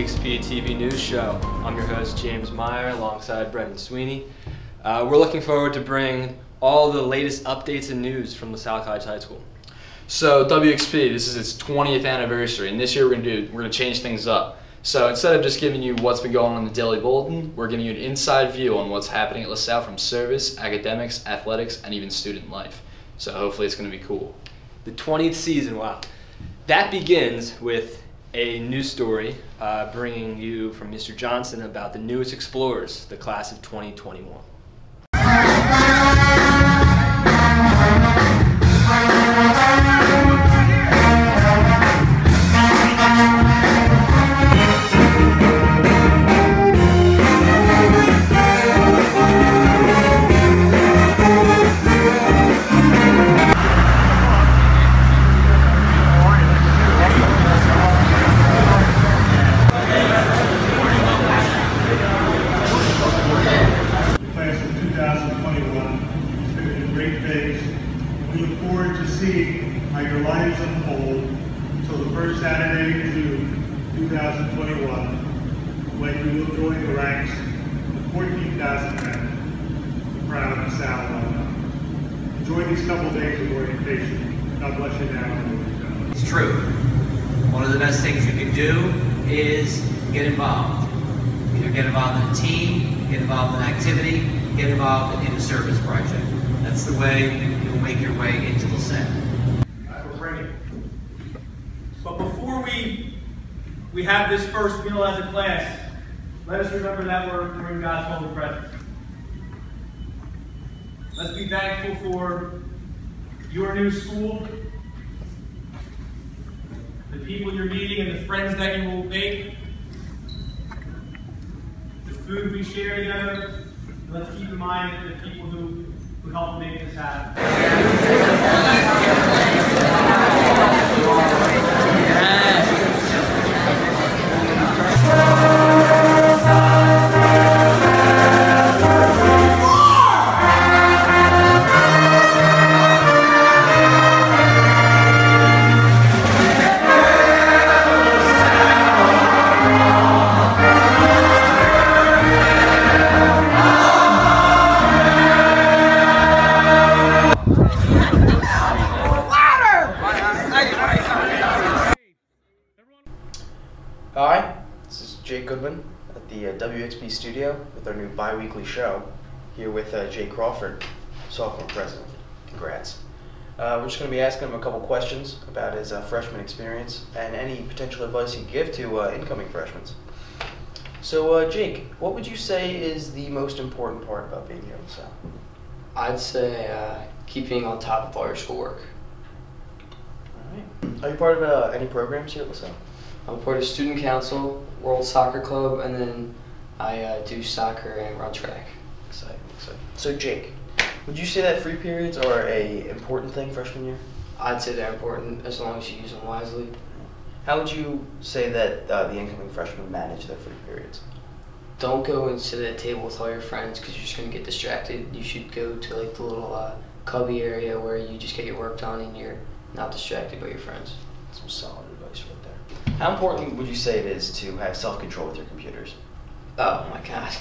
WEXP TV News Show. I'm your host, James Meyer, alongside Brendan Sweeney. We're looking forward to bring all the latest updates and news from LaSalle College High School. So WEXP, this is its 20th anniversary, and this year we're gonna change things up. So instead of just giving you what's been going on in the Daily Bulletin, we're giving you an inside view on what's happening at LaSalle from service, academics, athletics, and even student life. So hopefully it's gonna be cool. The 20th season, wow. That begins with a news story bringing you from Mr. Johnson about the newest explorers, the class of 2021. We look forward to seeing how your lives unfold until the first Saturday in June 2021, when you will join the ranks of 14,000 men, the proud Salle alumni. Enjoy these couple days of orientation. God bless you now. It's true. One of the best things you can do is get involved. Either get involved in a team, get involved in an activity, get involved in a service project. That's the way you'll make your way into LaSalle. We're bringing. But before we have this first meal as a class, let us remember that we're in God's holy presence. Let's be thankful for your new school, the people you're meeting and the friends that you will make, the food we share together. Let's keep in mind the people who help make this happen. Hi, this is Jake Goodwin at the WEXP studio with our new bi-weekly show, here with Jay Crawford, sophomore president. Congrats. We're just going to be asking him a couple questions about his freshman experience and any potential advice he can give to incoming freshmen. So Jake, what would you say is the most important part about being here at LaSalle? I'd say keeping on top of all your schoolwork. All right. Are you part of any programs here at LaSalle? I'm part of Student Council, World Soccer Club, and then I do soccer and run track. Exciting, exciting. So Jake, would you say that free periods are an important thing freshman year? I'd say they're important as long as you use them wisely. How would you say that the incoming freshmen manage their free periods? Don't go and sit at a table with all your friends because you're just going to get distracted. You should go to like the little cubby area where you just get your work done and you're not distracted by your friends. Some solid advice right there. How important would you say it is to have self-control with your computers? Oh my god.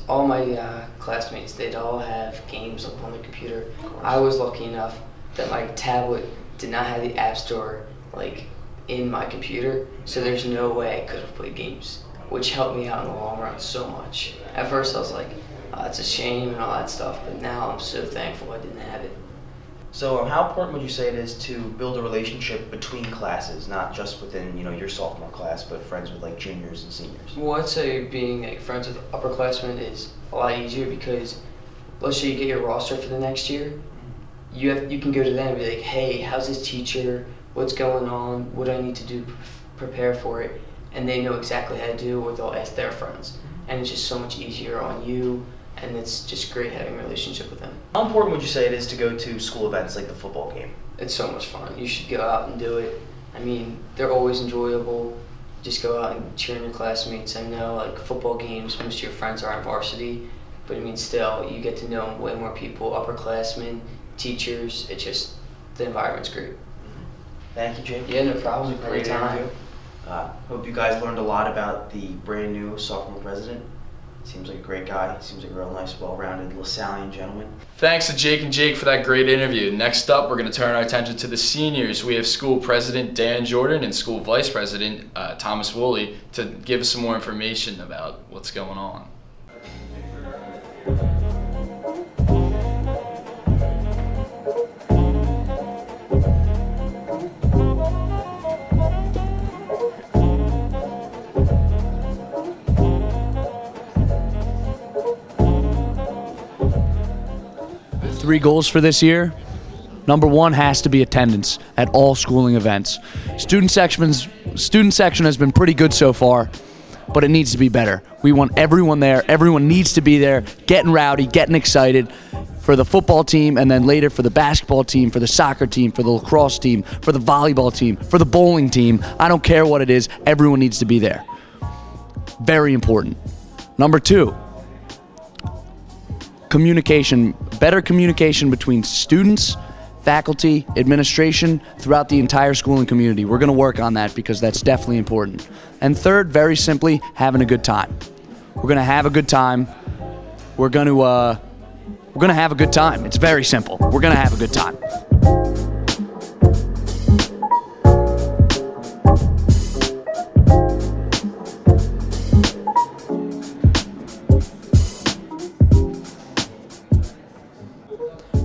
All my classmates, they'd all have games up on the computer. I was lucky enough that my tablet did not have the App Store like in my computer, so there's no way I could have played games, which helped me out in the long run so much. At first I was like, oh, it's a shame and all that stuff, but now I'm so thankful I didn't have it. So how important would you say it is to build a relationship between classes, not just within your sophomore class, but friends with like juniors and seniors? Well, I'd say being like friends with upperclassmen is a lot easier because let's say you get your roster for the next year, you can go to them and be like, hey, how's this teacher? What's going on? What do I need to do to prepare for it? And they know exactly how to do it, or they'll ask their friends. And it's just so much easier on you, and it's just great having a relationship with them. How important would you say it is to go to school events like the football game? It's so much fun. You should go out and do it. I mean, they're always enjoyable. Just go out and cheer on your classmates. I know, like, football games, most of your friends are on varsity, but I mean, still, you get to know way more people, upperclassmen, teachers. It's just, the environment's great. Thank you, Jake. Yeah, no problem. Great Anytime. interview. Hope you guys learned a lot about the brand new sophomore president. Seems like a great guy. Seems like a real nice, well-rounded LaSallian gentleman. Thanks to Jake and Jake for that great interview. Next up, we're going to turn our attention to the seniors. We have school president Dan Jordan and school vice president Thomas Woolley to give us some more information about what's going on. Three goals for this year. Number one has to be attendance at all schooling events. Student section has been pretty good so far, but it needs to be better. We want everyone there. Everyone needs to be there, getting rowdy, getting excited for the football team, and then later for the basketball team, for the soccer team, for the lacrosse team, for the volleyball team, for the bowling team. I don't care what it is. Everyone needs to be there. Very important. Number two, communication, better communication between students, faculty, administration, throughout the entire schooling community. We're going to work on that because that's definitely important. And third, very simply, having a good time. We're going to have a good time. We're going to have a good time. It's very simple. We're going to have a good time.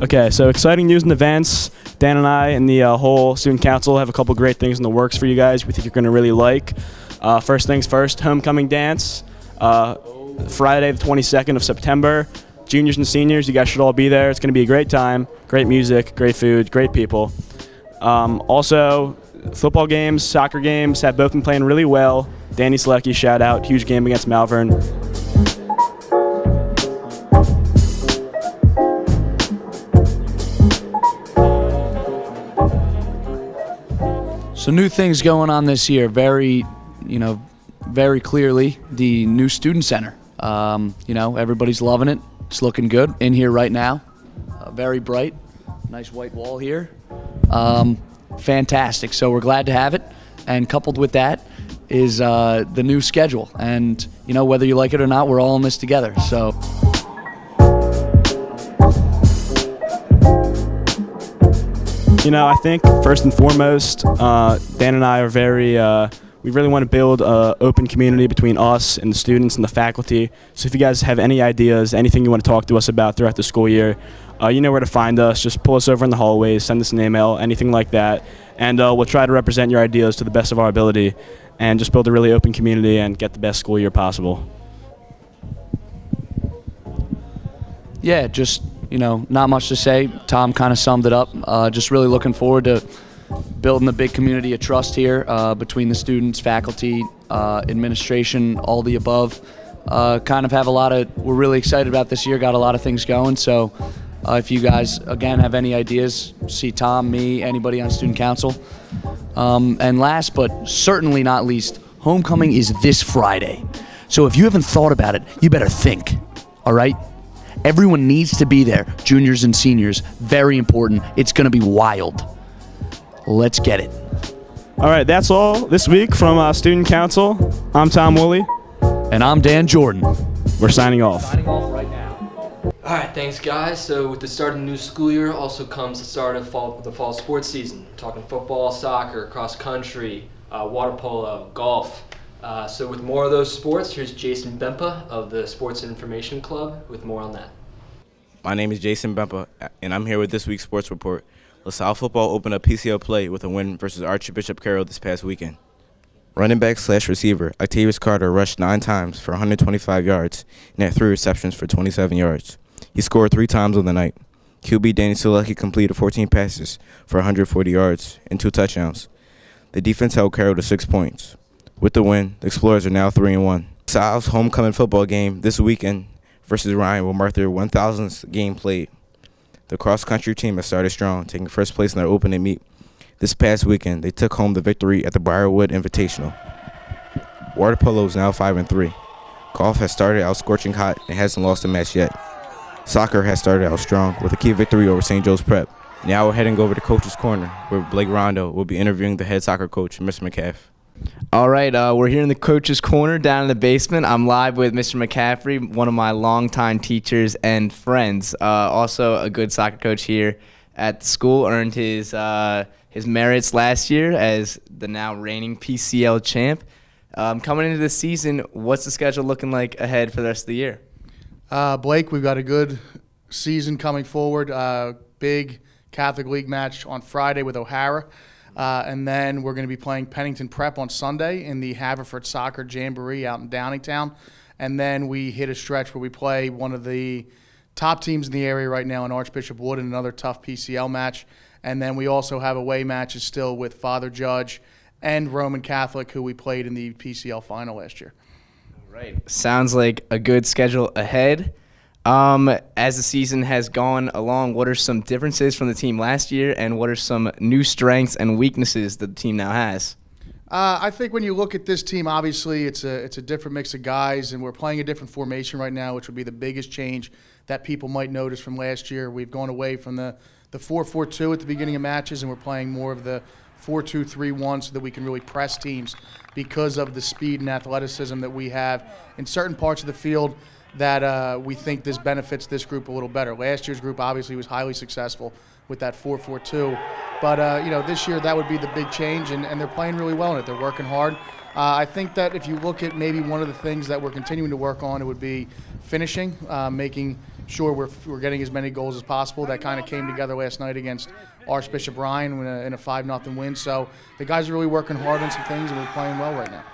Okay, so exciting news and events. Dan and I and the whole student council have a couple great things in the works for you guys we think you're going to really like. First things first, homecoming dance, Friday the 22nd of September. Juniors and seniors, you guys should all be there. It's going to be a great time, great music, great food, great people. Also, football games, soccer games have both been playing really well. Danny Selecki, shout out, huge game against Malvern. So new things going on this year, very clearly the new student center. Everybody's loving it. It's looking good in here right now. Very bright, nice white wall here. Fantastic. So we're glad to have it. And coupled with that is the new schedule. And whether you like it or not, we're all in this together. So. I think first and foremost, Dan and I are we really want to build an open community between us and the students and the faculty. So if you guys have any ideas, anything you want to talk to us about throughout the school year, you know where to find us. Just pull us over in the hallways, send us an email, anything like that. And we'll try to represent your ideas to the best of our ability and just build a really open community and get the best school year possible. Yeah, just not much to say. Tom kind of summed it up. Just really looking forward to building a big community of trust here between the students, faculty, administration, all the above. We're really excited about this year, got a lot of things going. So if you guys, again, have any ideas, see Tom, me, anybody on student council. And last but certainly not least, homecoming is this Friday. So if you haven't thought about it, you better think, all right? Everyone needs to be there, juniors and seniors. Very important. It's going to be wild. Let's get it. All right, that's all this week from Student Council. I'm Tom Woolley. And I'm Dan Jordan. We're signing off. Signing off right now. All right, thanks, guys. So with the start of the new school year also comes the start of the fall sports season. Talking football, soccer, cross country, water polo, golf. So with more of those sports, here's Jason Bempa of the Sports Information Club with more on that. My name is Jason Bempa, and I'm here with this week's sports report. LaSalle football opened up PCL play with a win versus Archbishop Carroll this past weekend. Running back / receiver Octavius Carter rushed 9 times for 125 yards and had 3 receptions for 27 yards. He scored 3 times on the night. QB Danny Selecki completed 14 passes for 140 yards and 2 touchdowns. The defense held Carroll to 6 points. With the win, the Explorers are now 3-1. LaSalle's homecoming football game this weekend versus Ryan will mark their 1,000th game played. The cross-country team has started strong, taking first place in their opening meet. This past weekend, they took home the victory at the Briarwood Invitational. Water polo is now 5-3. Golf has started out scorching hot and hasn't lost a match yet. Soccer has started out strong with a key victory over St. Joe's Prep. Now we're heading over to Coach's Corner, where Blake Rondo will be interviewing the head soccer coach, Mr. Mccaffery. All right, we're here in the coach's corner down in the basement. I'm live with Mr. Mccaffery, one of my longtime teachers and friends. Also a good soccer coach here at the school. Earned his merits last year as the now reigning PCL champ. Coming into this season, what's the schedule looking like ahead for the rest of the year? Blake, we've got a good season coming forward. Big Catholic League match on Friday with O'Hara. And then we're going to be playing Pennington Prep on Sunday in the Haverford Soccer Jamboree out in Downingtown. And then we hit a stretch where we play one of the top teams in the area right now in Archbishop Wood in another tough PCL match. And then we also have away matches still with Father Judge and Roman Catholic, who we played in the PCL final last year. All right. Sounds like a good schedule ahead. As the season has gone along, what are some differences from the team last year, and what are some new strengths and weaknesses that the team now has? I think when you look at this team, obviously it's a different mix of guys, and we're playing a different formation right now, which would be the biggest change that people might notice from last year. We've gone away from the 4-4-2 at the beginning of matches, and we're playing more of the 4-2-3-1 so that we can really press teams because of the speed and athleticism that we have in certain parts of the field that we think this benefits this group a little better. Last year's group obviously was highly successful with that 4-4-2. But, you know, this year that would be the big change, and they're playing really well in it. They're working hard. I think that if you look at maybe one of the things that we're continuing to work on, it would be finishing, making sure we're getting as many goals as possible. That kind of came together last night against Archbishop Ryan in a 5-0 win. So the guys are really working hard on some things, and we're playing well right now.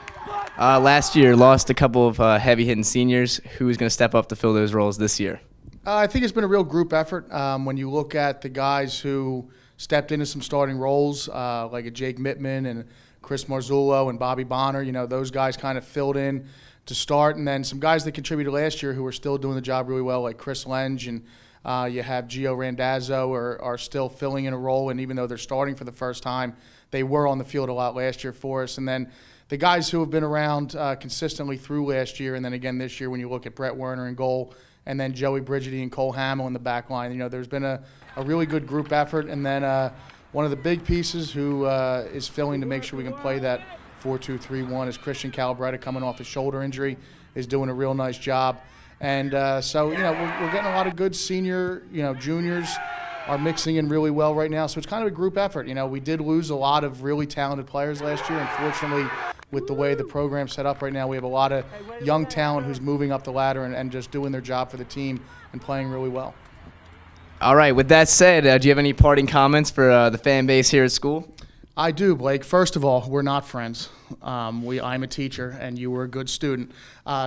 Last year, lost a couple of heavy-hitting seniors. Who's going to step up to fill those roles this year? I think it's been a real group effort. When you look at the guys who stepped into some starting roles, like a Jake Mittman and Chris Marzullo and Bobby Bonner, you know, those guys kind of filled in to start. And then some guys that contributed last year who are still doing the job really well, like Chris Lenge and you have Gio Randazzo are still filling in a role. And even though they're starting for the first time, they were on the field a lot last year for us. And then the guys who have been around consistently through last year, and then again this year when you look at Brett Werner in goal, and then Joey Brigidi and Cole Hamill in the back line, you know, there's been a really good group effort. And then one of the big pieces who is filling to make sure we can play that 4-2-3-1 is Christian Calabretta, coming off his shoulder injury, is doing a real nice job. And so, you know, we're getting a lot of good senior, you know, juniors are mixing in really well right now. So it's kind of a group effort. You know, we did lose a lot of really talented players last year. Unfortunately, with the way the program's set up right now, we have a lot of young talent who's moving up the ladder and just doing their job for the team and playing really well. All right, with that said, do you have any parting comments for the fan base here at school? I do, Blake. First of all, we're not friends. I'm a teacher, and you were a good student.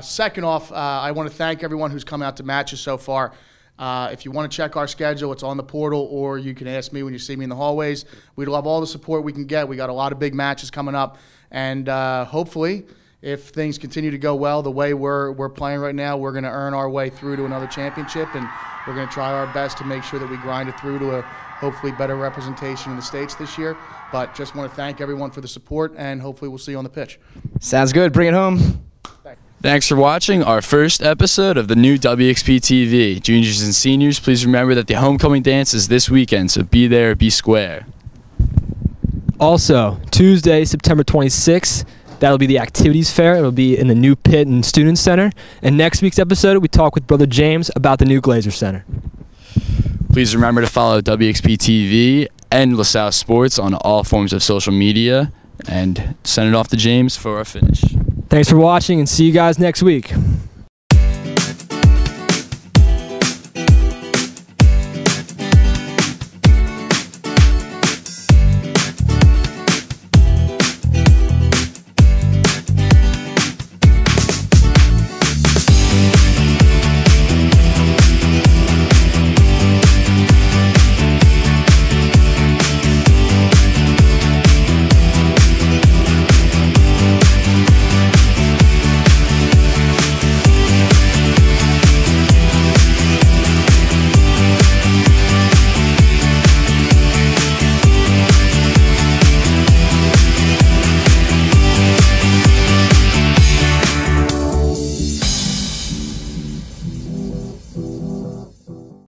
Second off, I want to thank everyone who's come out to matches so far. If you want to check our schedule, it's on the portal, or you can ask me when you see me in the hallways. We'd love all the support we can get. We got a lot of big matches coming up, and hopefully, if things continue to go well the way we're playing right now, we're going to earn our way through to another championship, and we're going to try our best to make sure that we grind it through to a hopefully better representation in the States this year. But just want to thank everyone for the support, and hopefully we'll see you on the pitch. Sounds good. Bring it home. Thanks for watching our first episode of the new WEXP TV. Juniors and seniors, please remember that the homecoming dance is this weekend, so be there, be square. Also, Tuesday, September 26th, that'll be the activities fair. It'll be in the new pit and student center. And next week's episode, we talk with Brother James about the new Glazer Center. Please remember to follow WEXP TV and LaSalle Sports on all forms of social media, and send it off to James for our finish. Thanks for watching, and see you guys next week.